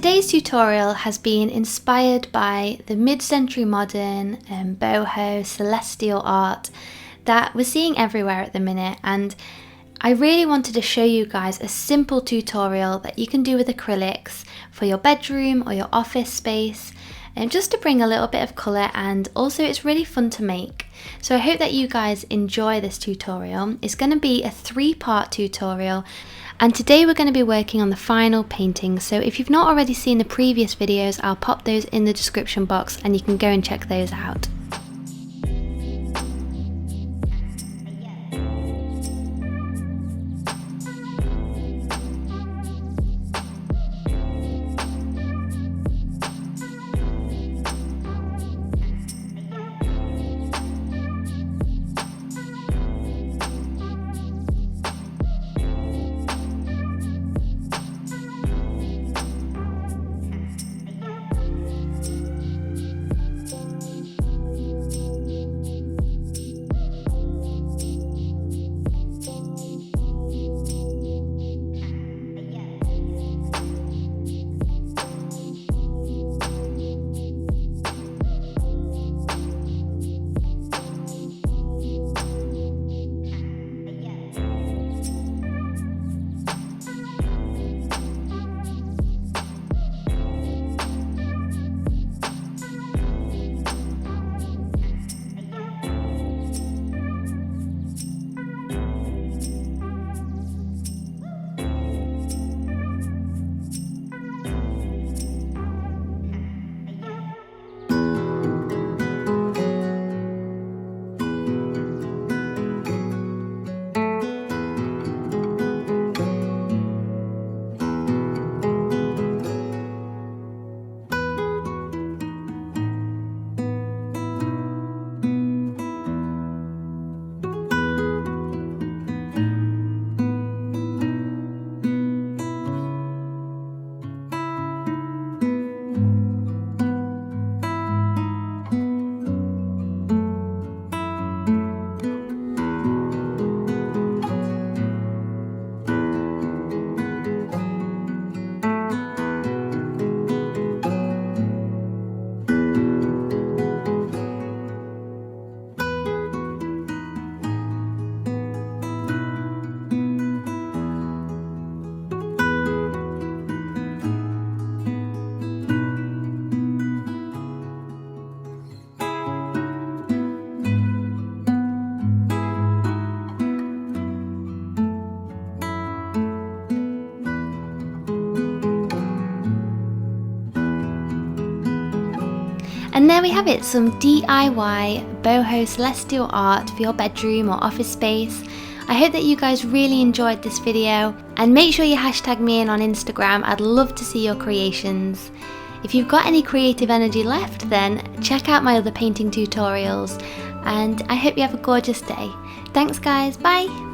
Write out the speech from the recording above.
today's tutorial has been inspired by the mid-century modern boho celestial art that we're seeing everywhere at the minute, and I really wanted to show you guys a simple tutorial that you can do with acrylics for your bedroom or your office space, and just to bring a little bit of colour, and also it's really fun to make. So I hope that you guys enjoy this tutorial. It's going to be a 3-part tutorial, and today we're going to be working on the final painting. So if you've not already seen the previous videos, I'll pop those in the description box and you can go and check those out. And there we have it, some DIY boho celestial art for your bedroom or office space. I hope that you guys really enjoyed this video, and make sure you hashtag me in on Instagram. I'd love to see your creations. If you've got any creative energy left, then check out my other painting tutorials, and I hope you have a gorgeous day. Thanks guys, bye!